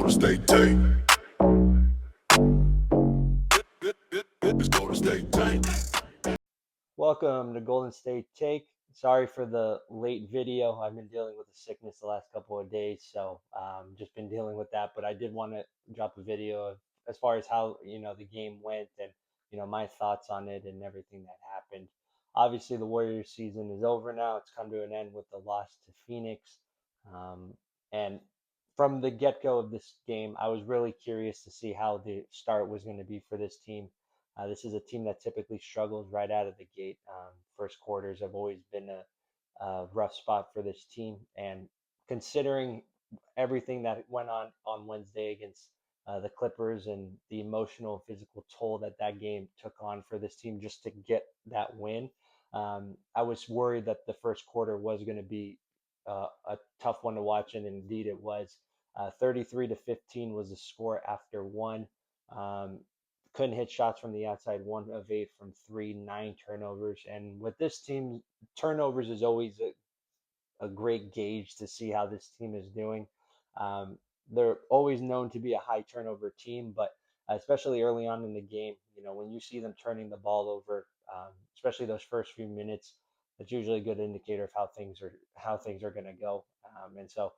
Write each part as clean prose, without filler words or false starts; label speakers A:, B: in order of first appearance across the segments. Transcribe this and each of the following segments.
A: Golden State take. It's Golden State take.
B: Welcome to Golden State Take. Sorry for the late video. I've been dealing with a sickness the last couple of days, so just been dealing with that. But I did want to drop a video of as far as how the game went and my thoughts on it and everything that happened. Obviously, the Warriors season is over now. It's come to an end with the loss to Phoenix, and from the get-go of this game, I was really curious to see how the start was going to be for this team. This is a team that typically struggles right out of the gate. First quarters have always been a rough spot for this team, and considering everything that went on Wednesday against the Clippers and the emotional and physical toll that that game took on for this team just to get that win, I was worried that the first quarter was going to be a tough one to watch, and indeed it was. 33-15 was the score after one. Um, couldn't hit shots from the outside, 1 of 8 from three, 9 turnovers. And with this team, turnovers is always a great gauge to see how this team is doing. Um, they're always known to be a high turnover team, but especially early on in the game, when you see them turning the ball over, especially those first few minutes, that's usually a good indicator of how things are going to go. And so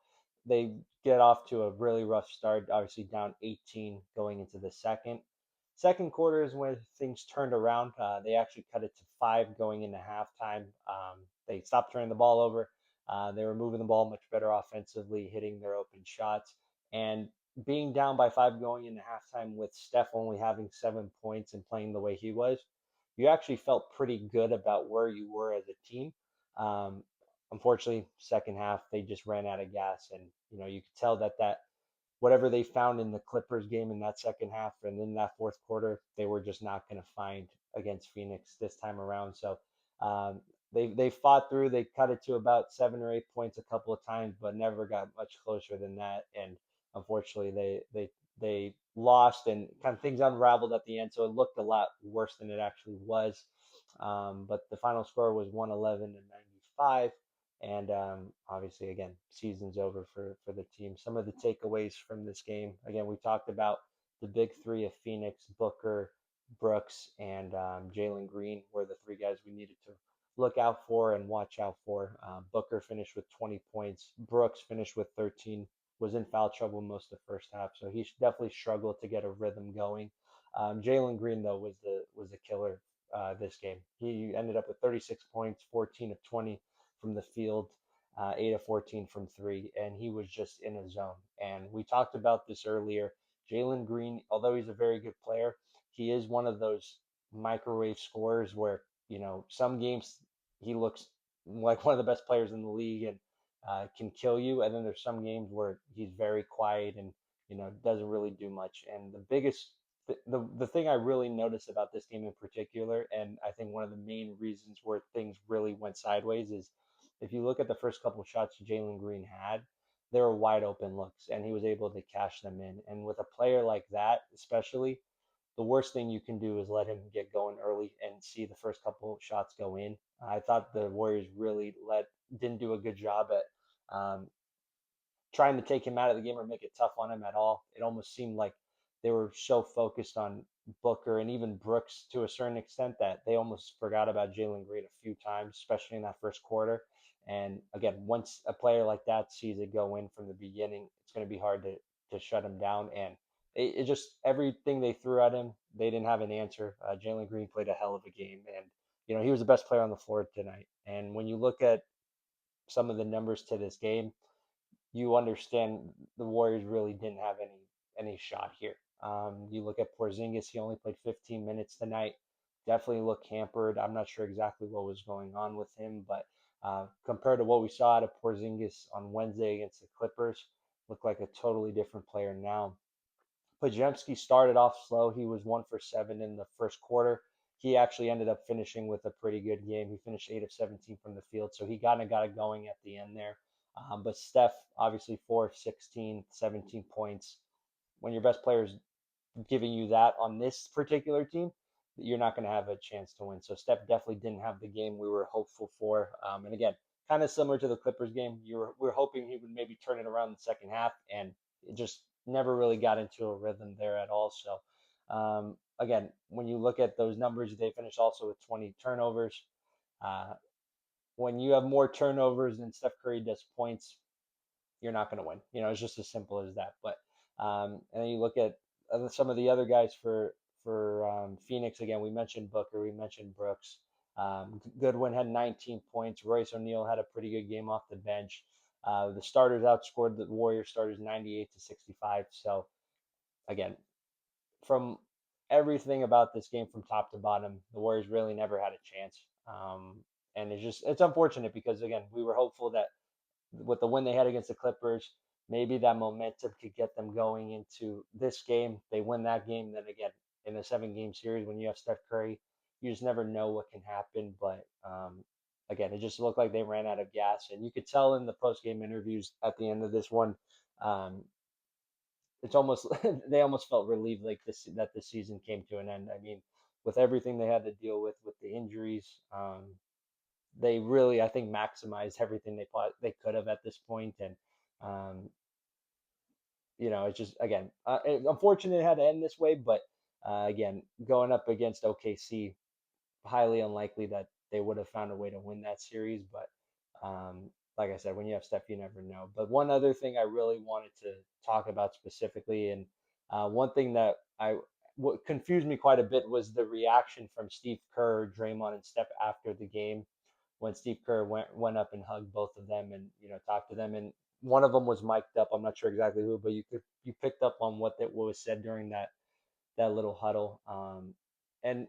B: they get off to a really rough start, obviously down 18 going into the second. Second quarter is when things turned around. They actually cut it to 5 going into halftime. They stopped turning the ball over. They were moving the ball much better offensively, hitting their open shots, and being down by 5 going into halftime with Steph only having 7 points and playing the way he was, you actually felt pretty good about where you were as a team. Um, Unfortunately, second half they just ran out of gas, and you could tell that whatever they found in the Clippers game in that second half and in that fourth quarter, they were just not going to find against Phoenix this time around. So um, they fought through. They cut it to about 7 or 8 points a couple of times, but never got much closer than that. And unfortunately, they lost and kind of things unraveled at the end. So it looked a lot worse than it actually was. But the final score was 111-95. And obviously, again, season's over for the team. Some of the takeaways from this game, again, we talked about the big three of Phoenix, Booker, Brooks, and Jalen Green were the three guys we needed to look out for and watch out for. Booker finished with 20 points. Brooks finished with 13. Was in foul trouble most of the first half, so he definitely struggled to get a rhythm going. Jalen Green though was the killer this game. He ended up with 36 points, 14 of 20 from the field, 8 of 14 from three, and he was just in a zone. And we talked about this earlier. Jalen Green, although he's a very good player, he is one of those microwave scorers where, some games he looks like one of the best players in the league and can kill you. And then there's some games where he's very quiet and, doesn't really do much. And the thing I really noticed about this game in particular, and I think one of the main reasons where things really went sideways is if you look at the first couple of shots Jalen Green had, they were wide open looks, and he was able to cash them in. And with a player like that, especially, the worst thing you can do is let him get going early and see the first couple of shots go in. I thought the Warriors really didn't do a good job at trying to take him out of the game or make it tough on him at all. It almost seemed like they were so focused on Booker and even Brooks to a certain extent that they almost forgot about Jalen Green a few times, especially in that first quarter. And again, once a player like that sees it go in from the beginning, it's going to be hard to shut him down. And it just everything they threw at him, they didn't have an answer. Jalen Green played a hell of a game, and he was the best player on the floor tonight. And when you look at some of the numbers to this game, you understand the Warriors really didn't have any shot here. You look at Porzingis; he only played 15 minutes tonight. Definitely looked hampered. I'm not sure exactly what was going on with him, but compared to what we saw out of Porzingis on Wednesday against the Clippers, looked like a totally different player now. Pajemski started off slow. He was 1 for 7 in the first quarter. He actually ended up finishing with a pretty good game. He finished 8 of 17 from the field, so he kind of got it going at the end there. But Steph, obviously 4 of 16, 17 points. When your best player is giving you that on this particular team, you're not going to have a chance to win. So Steph definitely didn't have the game we were hopeful for. And again, kind of similar to the Clippers game, we were hoping he would maybe turn it around in the second half, and it just never really got into a rhythm there at all. So again, when you look at those numbers, they finished also with 20 turnovers. Uh, when you have more turnovers than Steph Curry does points, you're not going to win. It's just as simple as that. But and then you look at some of the other guys for Phoenix. Again, we mentioned Booker, we mentioned Brooks. Goodwin had 19 points. Royce O'Neal had a pretty good game off the bench. The starters outscored the Warriors starters 98-65. So again, from everything about this game from top to bottom, the Warriors really never had a chance. And it's unfortunate because again, we were hopeful that with the win they had against the Clippers, maybe that momentum could get them going into this game. They win that game, then again in a 7 game series when you have Steph Curry, you just never know what can happen. But again, it just looked like they ran out of gas, and you could tell in the post game interviews at the end of this one. Um, it's almost they almost felt relieved like this that the season came to an end. I mean, with everything they had to deal with the injuries, they really, I think, maximized everything they could have at this point. And um, it's just again, unfortunate it had to end this way. But again, going up against OKC, highly unlikely that they would have found a way to win that series. But like I said, when you have Steph, you never know. But one other thing I really wanted to talk about specifically, and one thing that what confused me quite a bit was the reaction from Steve Kerr, Draymond, and Steph after the game when Steve Kerr went up and hugged both of them and talked to them. And one of them was mic'd up. I'm not sure exactly who, but you picked up on what was said during that little huddle. And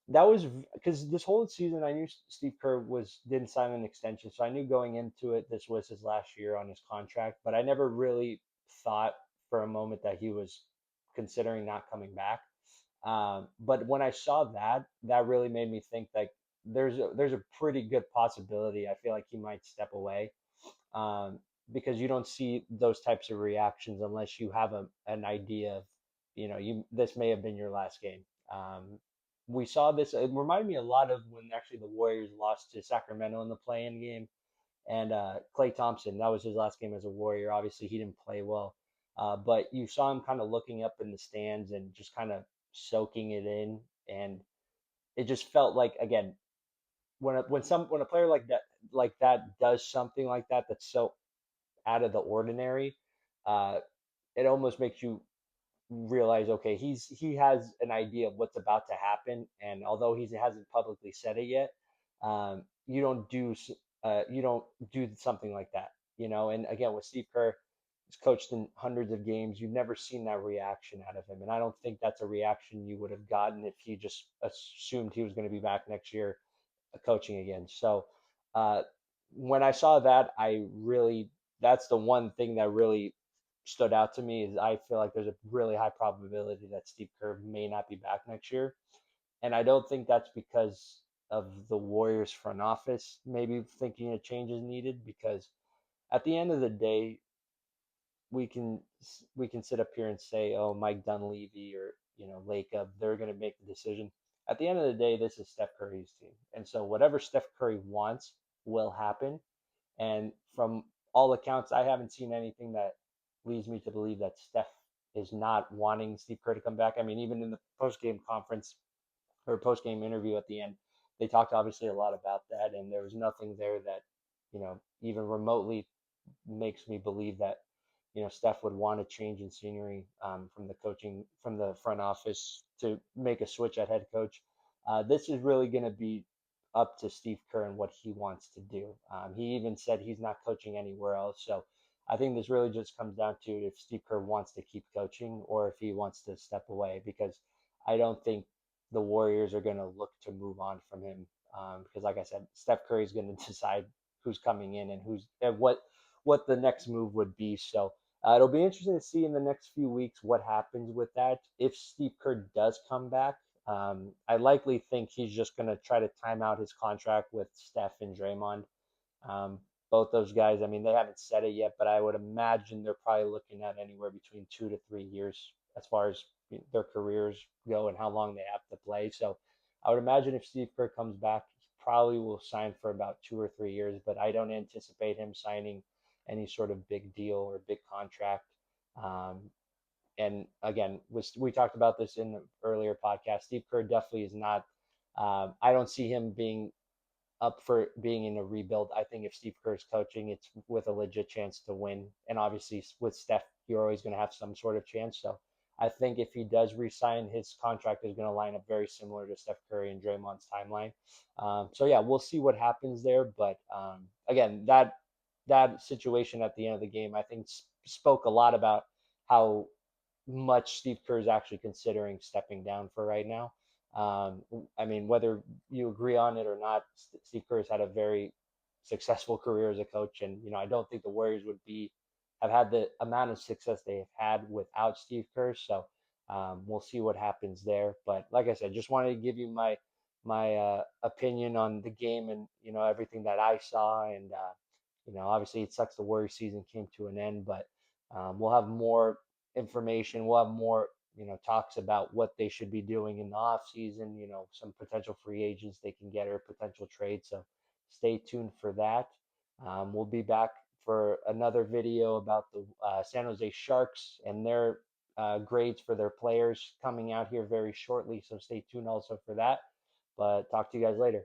B: that was because this whole season I knew Steve Kerr was didn't sign an extension, so I knew going into it this was his last year on his contract. But I never really thought for a moment that he was considering not coming back. But when I saw that, that really made me think like there's a pretty good possibility. I feel like he might step away um, because you don't see those types of reactions unless you have an idea of, you this may have been your last game. We saw this. It reminded me a lot of when actually the Warriors lost to Sacramento in the play-in game, and Klay Thompson. That was his last game as a Warrior. Obviously, he didn't play well, but you saw him kind of looking up in the stands and just kind of soaking it in, and it just felt like again when a player like that does something like that that's so out of the ordinary, uh, it almost makes you realize, okay, he has an idea of what's about to happen, and although he hasn't publicly said it yet, you don't do something like that, And again, with Steve Kerr, he's coached in hundreds of games. You've never seen that reaction out of him, and I don't think that's a reaction you would have gotten if he just assumed he was going to be back next year coaching again. So uh, when I saw that, that's the one thing that really stood out to me is I feel like there's a really high probability that Steve Kerr may not be back next year. And I don't think that's because of the Warriors front office maybe thinking a change is needed because at the end of the day, we can we can sit up here and say, oh, Mike Dunleavy or Lake Up, they're going to make the decision. At the end of the day, this is Steph Curry's team, and so whatever Steph Curry wants will happen. And from all accounts, I haven't seen anything that leads me to believe that Steph is not wanting Steve Kerr to come back. I mean, even in the post game conference or post game interview at the end, they talked obviously a lot about that, and there was nothing there that even remotely makes me believe that Steph would want to change in scenery from the coaching from the front office to make a switch at head coach. This is really going to be up to Steve Kerr and what he wants to do. He even said he's not coaching anywhere else. So I think this really just comes down to if Steve Kerr wants to keep coaching or if he wants to step away because I don't think the Warriors are going to look to move on from him because, like I said, Steph Curry is going to decide who's coming in and who's and what the next move would be. So it'll be interesting to see in the next few weeks what happens with that. If Steve Kerr does come back, I likely think he's just going to try to time out his contract with Steph and Draymond. Um, both those guys, I mean, they haven't said it yet, but I would imagine they're probably looking at anywhere between 2 to 3 years as far as their careers go and how long they have to play. So I would imagine if Steve Kerr comes back, he probably will sign for about 2 or 3 years, but I don't anticipate him signing any sort of big deal or big contract. Um, and again, we talked about this in the earlier podcast. Steve Kerr definitely is not. I don't see him being up for being in a rebuild. I think if Steve Kerr's coaching, it's with a legit chance to win. And obviously, with Steph, you're always going to have some sort of chance. So I think if he does resign, his contract is going to line up very similar to Steph Curry and Draymond's timeline. So yeah, we'll see what happens there. But again, that situation at the end of the game, I think spoke a lot about how much Steve Kerr is actually considering stepping down for right now. Um, I mean, whether you agree on it or not, Steve Kerr has had a very successful career as a coach, and I don't think the Warriors would be have had the amount of success they have had without Steve Kerr. So we'll see what happens there. But like I said, just wanted to give you my opinion on the game and everything that I saw, and obviously it sucks the Warriors season came to an end, but we'll have more information. We'll have more, talks about what they should be doing in the off season. Some potential free agents they can get or potential trades. So stay tuned for that. We'll be back for another video about the San Jose Sharks and their grades for their players coming out here very shortly. So stay tuned also for that. But talk to you guys later.